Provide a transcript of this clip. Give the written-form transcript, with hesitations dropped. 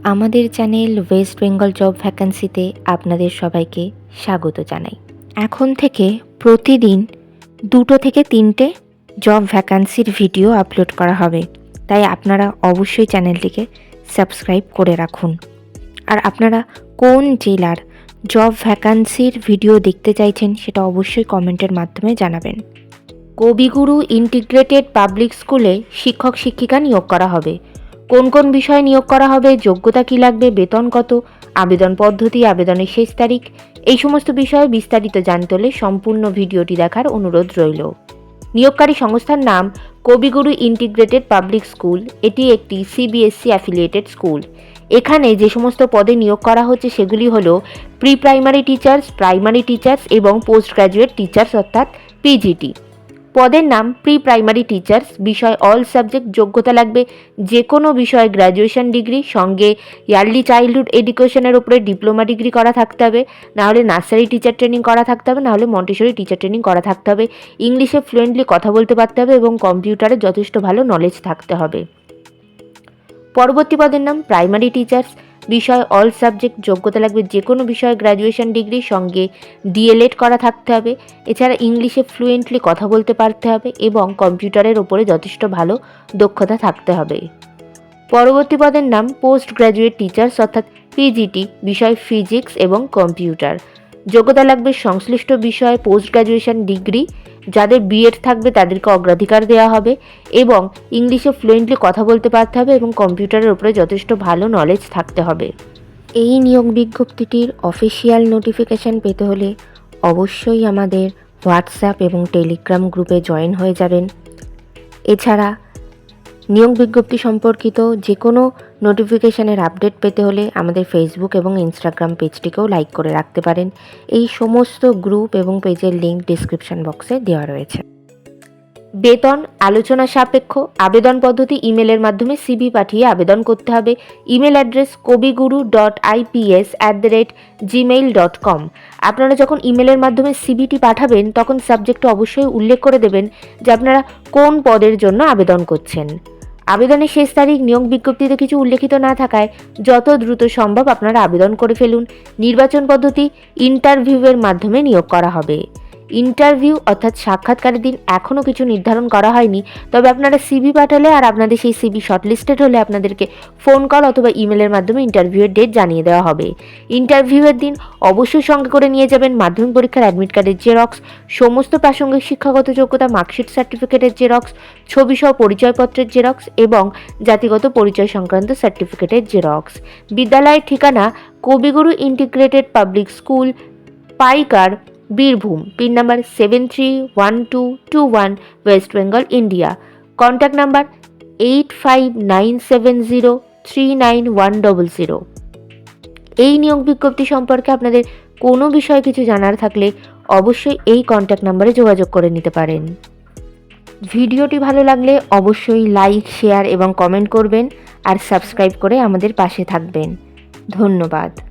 আমাদের channel West Bengal job ভ্যাকান্সিতে আপনাদের সবাইকে স্বাগত জানাই। এখন থেকে প্রতিদিন 2 থেকে 3টে জব ভ্যাকান্সির ভিডিও আপলোড করা হবে, তাই আপনারা অবশ্যই চ্যানেলটিকে সাবস্ক্রাইব করে রাখুন। আর আপনারা কোন জেলার জব ভ্যাকান্সির ভিডিও দেখতে চাইছেন সেটা অবশ্যই কমেন্টের মাধ্যমে জানাবেন। কবিগুরু ইন্টিগ্রেটেড পাবলিক স্কুলে শিক্ষক শিক্ষিকা নিয়োগ করা হবে। কোন কোন বিষয়ে নিয়োগ করা হবে, যোগ্যতা কী লাগবে, বেতন কত, আবেদন পদ্ধতি, আবেদনের শেষ তারিখ, এই সমস্ত বিষয়ে বিস্তারিত জানতে হলে সম্পূর্ণ ভিডিওটি দেখার অনুরোধ রইল। নিয়োগকারী সংস্থার নাম কবিগুরু ইন্টিগ্রেটেড পাবলিক স্কুল। এটি একটি সিবিএসসি অ্যাফিলিয়েটেড স্কুল। এখানে যে সমস্ত পদে নিয়োগ করা হচ্ছে সেগুলি হলো pre primary teachers, primary teachers এবং পোস্ট গ্র্যাজুয়েট টিচার্স অর্থাৎ পিজিটি। পদের নাম প্রি প্রাইমারি টিচার্স। বিষয় অল সাবজেক্ট। যোগ্যতা লাগবে যে কোনো বিষয়ে গ্র্যাজুয়েশন ডিগ্রি, সঙ্গে ইয়ারলি চাইল্ডহুড এডুকেশনের উপরে ডিপ্লোমা ডিগ্রি করা থাকতে হবে, নাহলে নার্সারি টিচার ট্রেনিং করা থাকতে হবে, নাহলে মন্টেসরি টিচার ট্রেনিং করা থাকতে হবে, ইংলিশে ফ্লুয়েন্টলি কথা বলতে পারতে হবে এবং কম্পিউটারে যথেষ্ট ভালো নলেজ থাকতে হবে। পরবর্তী পদের নাম প্রাইমারি টিচার্স। বিষয় অল সাবজেক্ট। যোগ্যতা লাগবে যে কোনো বিষয়ে গ্র্যাজুয়েশন ডিগ্রি, সঙ্গে ডিএলএড করা থাকতে হবে। এছাড়া ইংলিশে ফ্লুয়েন্টলি কথা বলতে পারতে হবে এবং কম্পিউটারের ওপরে যথেষ্ট ভালো দক্ষতা থাকতে হবে। পরবর্তী পদের নাম পোস্ট গ্র্যাজুয়েট টিচার্স অর্থাৎ পিজিটি। বিষয় ফিজিক্স এবং কম্পিউটার। যোগ্যতা লাগবে সংশ্লিষ্ট বিষয়ে পোস্ট গ্র্যাজুয়েশন ডিগ্রি। যাদের বিএড থাকবে তাদেরকে অগ্রাধিকার দেওয়া হবে এবং ইংলিশে ফ্লুয়েন্টলি কথা বলতে পারতে হবে এবং কম্পিউটারের উপরে যথেষ্ট ভালো নলেজ থাকতে হবে। এই নিয়োগ বিজ্ঞপ্তিটির অফিসিয়াল নোটিফিকেশান পেতে হলে অবশ্যই আমাদের হোয়াটসঅ্যাপ এবং টেলিগ্রাম গ্রুপে জয়েন হয়ে যাবেন। এছাড়া নিয়োগ বিজ্ঞপ্তি সম্পর্কিত যে কোনো নোটিফিকেশানের আপডেট পেতে হলে আমাদের ফেসবুক এবং ইনস্টাগ্রাম পেজটিকেও লাইক করে রাখতে পারেন। এই সমস্ত গ্রুপ এবং পেজের লিঙ্ক ডিসক্রিপশন বক্সে দেওয়া রয়েছে। বেতন আলোচনা সাপেক্ষ। আবেদন পদ্ধতি ইমেলের মাধ্যমে সিভি পাঠিয়ে আবেদন করতে হবে। Email address kobiguru.ips@gmail.com। আপনারা যখন ইমেলের মাধ্যমে সিভিটি পাঠাবেন তখন সাবজেক্টে অবশ্যই উল্লেখ করে দেবেন যে আপনারা কোন পদের জন্য আবেদন করছেন। আবেদনের শেষ তারিখ নিয়োগ বিজ্ঞপ্তিতে কিছু উল্লেখিত না থাকায় যত দ্রুত সম্ভব আপনারা আবেদন করে ফেলুন। নির্বাচন পদ্ধতি ইন্টারভিউয়ের মাধ্যমে নিয়োগ করা হবে। ইন্টারভিউ অর্থাৎ সাক্ষাৎকারের দিন এখনও কিছু নির্ধারণ করা হয়নি, তবে আপনারা সিভি পাঠালে আর আপনাদের সেই সিভি শর্টলিস্টেড হলে আপনাদেরকে ফোন কল অথবা ইমেলের মাধ্যমে ইন্টারভিউয়ের ডেট জানিয়ে দেওয়া হবে। ইন্টারভিউয়ের দিন অবশ্যই সঙ্গে করে নিয়ে যাবেন মাধ্যমিক পরীক্ষার অ্যাডমিট কার্ডের জেরক্স, সমস্ত প্রাসঙ্গিক শিক্ষাগত যোগ্যতা মার্কশিট সার্টিফিকেটের জেরক্স, ছবিসহ পরিচয়পত্রের জেরক্স এবং জাতিগত পরিচয় সংক্রান্ত সার্টিফিকেটের জেরক্স। বিদ্যালয়ের ঠিকানা কবিগুরু ইন্টিগ্রেটেড পাবলিক স্কুল, পাইকার, Birbhum. Pin number 731221, West Bengal, India. Contact number 8597039100। এই নিয়োগ বিজ্ঞপ্তি সম্পর্কে আপনাদের কোনো বিষয়ে কিছু জানার থাকলে অবশ্যই এই কন্ট্যাক্ট নাম্বারে যোগাযোগ করে নিতে পারেন। ভিডিওটি ভালো লাগলে অবশ্যই লাইক, শেয়ার এবং কমেন্ট করবেন আর সাবস্ক্রাইব করে আমাদের পাশে থাকবেন। ধন্যবাদ।